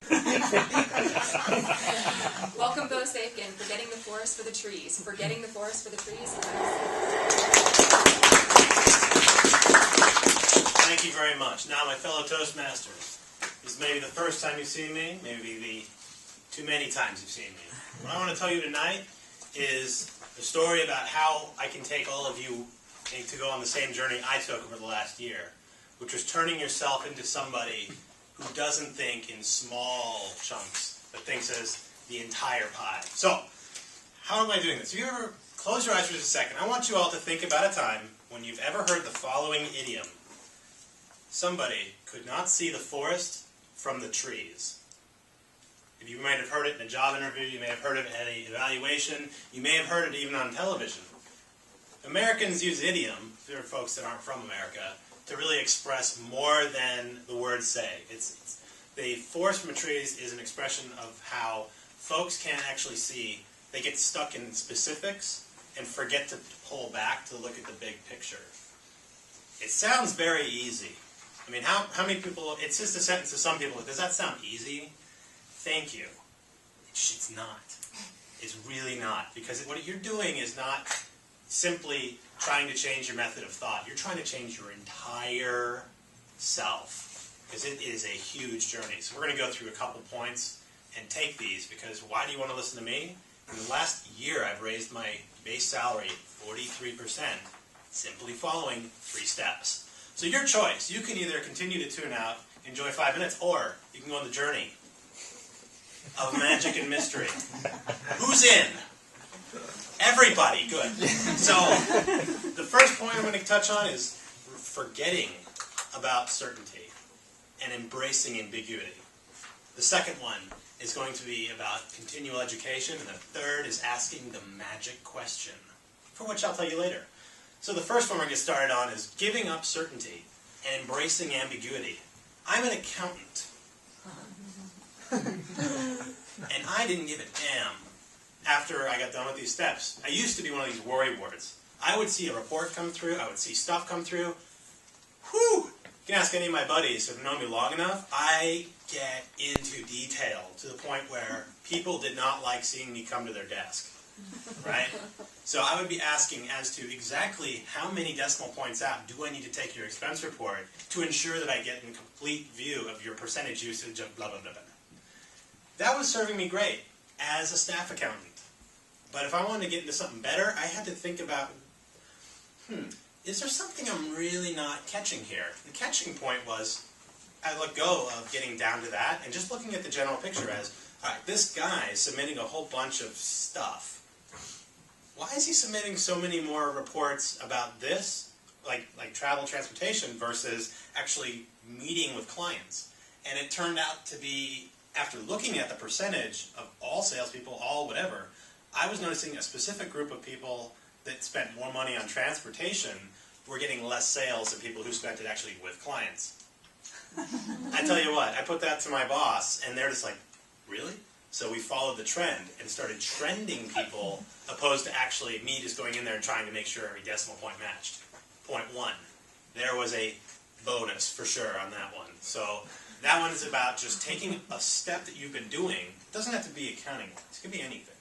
Welcome, Bo Safkin, Forgetting the Forest for the Trees. Forgetting the Forest for the Trees. Thank you very much. Now, my fellow Toastmasters, this may be the first time you've seen me, maybe the too many times you've seen me. What I want to tell you tonight is the story about how I can take all of you to go on the same journey I took over the last year, which was turning yourself into somebody who doesn't think in small chunks, but thinks as the entire pie. So, how am I doing this? If you ever close your eyes for just a second, I want you all to think about a time when you've ever heard the following idiom. Somebody could not see the forest from the trees. You might have heard it in a job interview, you may have heard it at an evaluation, you may have heard it even on television. Americans use idiom, there are folks that aren't from America, to really express more than the words say. The forest from the trees is an expression of how folks can't actually see. They get stuck in specifics and forget to pull back to look at the big picture. It sounds very easy. I mean, how many people, it's just a sentence to some people, does that sound easy? Thank you. It's not. It's really not. Because what you're doing is not simply trying to change your method of thought. You're trying to change your entire self. Because it is a huge journey. So we're going to go through a couple points and take these. Because why do you want to listen to me? In the last year, I've raised my base salary 43%, simply following 3 steps. So your choice. You can either continue to tune out, enjoy 5 minutes, or you can go on the journey of magic and mystery. Who's in? Everybody. Good. So the first point I'm going to touch on is forgetting about certainty and embracing ambiguity. The second one is going to be about continual education, and the third is asking the magic question, for which I'll tell you later. So the first one we're going to get started on is giving up certainty and embracing ambiguity. I'm an accountant. And I didn't give a damn after I got done with these steps. I used to be one of these worry wards. I would see a report come through, I would see stuff come through. Whew! You can ask any of my buddies who have known me long enough. I get into detail to the point where people did not like seeing me come to their desk. Right? So I would be asking as to exactly how many decimal points out do I need to take your expense report to ensure that I get a complete view of your percentage usage of blah, blah, blah, blah. That was serving me great as a staff accountant. But if I wanted to get into something better, I had to think about, is there something I'm really not catching here? The catching point was I let go of getting down to that and just looking at the general picture as, all right, this guy is submitting a whole bunch of stuff. Why is he submitting so many more reports about this, like travel, transportation, versus actually meeting with clients? And it turned out to be, after looking at the percentage of all salespeople, all whatever, I was noticing a specific group of people that spent more money on transportation were getting less sales than people who spent it actually with clients. I tell you what, I put that to my boss, and they're just like, really? So we followed the trend and started trending people opposed to actually me just going in there and trying to make sure every decimal point matched. Point 1. There was a bonus for sure on that one. So that one is about just taking a step that you've been doing. It doesn't have to be accounting. It could be anything.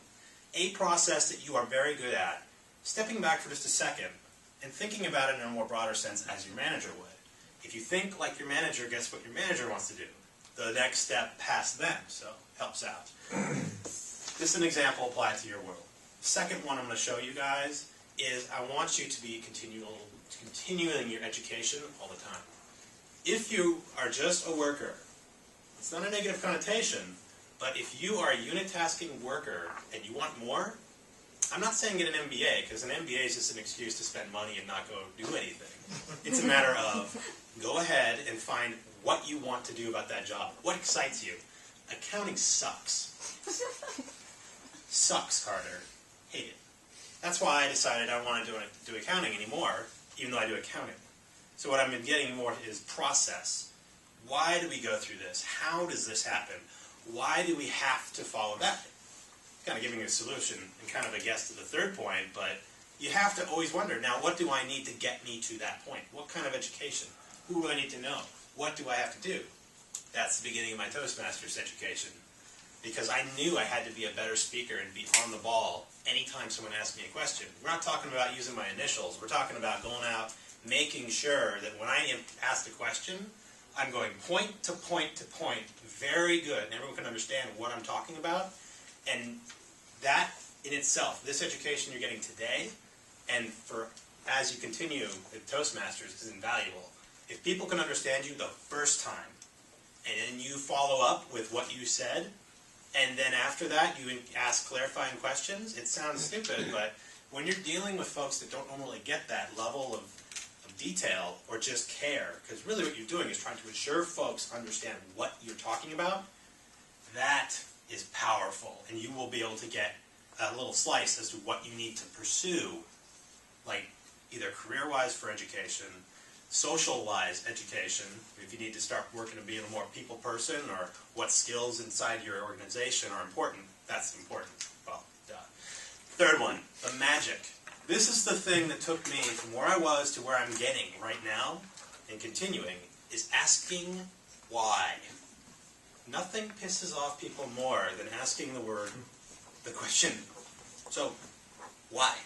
A process that you are very good at, stepping back for just a second and thinking about it in a more broader sense as your manager would. If you think like your manager, guess what your manager wants to do? The next step past them, so helps out. This is an example applied to your world. Second one I'm going to show you guys is I want you to be continuing your education all the time. If you are just a worker, it's not a negative connotation, but if you are a unit-tasking worker and you want more, I'm not saying get an MBA, because an MBA is just an excuse to spend money and not go do anything. It's a matter of go ahead and find what you want to do about that job. What excites you? Accounting sucks. Sucks, Carter. Hate it. That's why I decided I don't want to do accounting anymore, even though I do accounting. So what I've been getting more is process. Why do we go through this? How does this happen? Why do we have to follow that? Kind of giving you a solution and kind of a guess to the third point, but you have to always wonder, now what do I need to get me to that point? What kind of education? Who do I need to know? What do I have to do? That's the beginning of my Toastmasters education. Because I knew I had to be a better speaker and be on the ball anytime someone asked me a question. We're not talking about using my initials. We're talking about going out, making sure that when I am asked a question, I'm going point to point to point, very good, and everyone can understand what I'm talking about. And that in itself, this education you're getting today, and for as you continue with Toastmasters, is invaluable. If people can understand you the first time, and then you follow up with what you said, and then after that you ask clarifying questions, it sounds stupid, but when you're dealing with folks that don't normally get that level of detail or just care, because really what you're doing is trying to ensure folks understand what you're talking about, that is powerful, and you will be able to get a little slice as to what you need to pursue, like either career-wise for education, social-wise education, if you need to start working to be a more people person, or what skills inside your organization are important. That's important. Well, duh. Third one, the magic. This is the thing that took me from where I was to where I'm getting right now, and continuing, is asking why. Nothing pisses off people more than asking the question, so, why?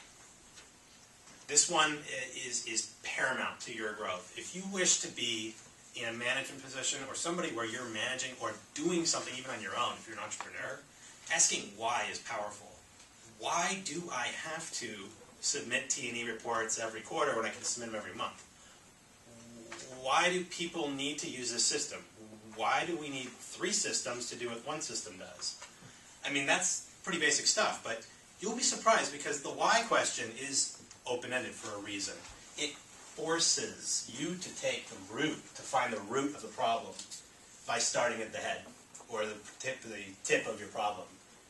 This one is paramount to your growth. If you wish to be in a management position or somebody where you're managing or doing something even on your own, if you're an entrepreneur, asking why is powerful. Why do I have to submit T&E reports every quarter when I can submit them every month? Why do people need to use this system? Why do we need 3 systems to do what one system does? I mean, that's pretty basic stuff, but you'll be surprised because the why question is open-ended for a reason. It forces you to take the root, to find the root of the problem by starting at the head, or the tip of your problem.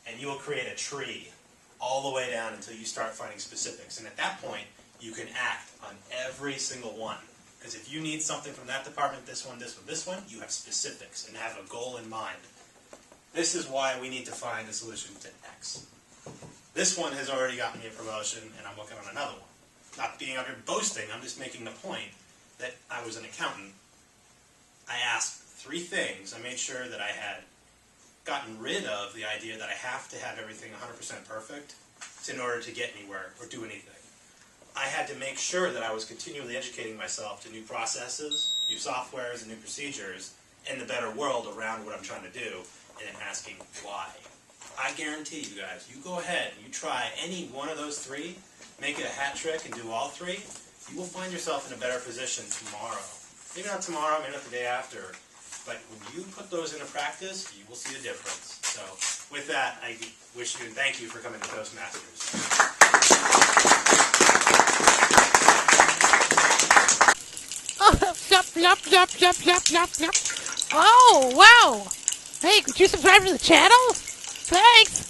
And you will create a tree all the way down until you start finding specifics. And at that point, you can act on every single one. Because if you need something from that department, this one, this one, this one, you have specifics and have a goal in mind. This is why we need to find a solution to X. This one has already gotten me a promotion, and I'm working on another one. Not being out here boasting, I'm just making the point that I was an accountant. I asked 3 things. I made sure that I had gotten rid of the idea that I have to have everything 100% perfect in order to get anywhere or do anything. I had to make sure that I was continually educating myself to new processes, new softwares, and new procedures, and the better world around what I'm trying to do, and then asking why. I guarantee you guys, you go ahead and you try any one of those 3, make it a hat trick and do all 3, you will find yourself in a better position tomorrow. Maybe not tomorrow, maybe not the day after, but when you put those into practice, you will see a difference. So with that, I wish you and thank you for coming to Toastmasters. Oh, wow. Hey, could you subscribe to the channel? Thanks.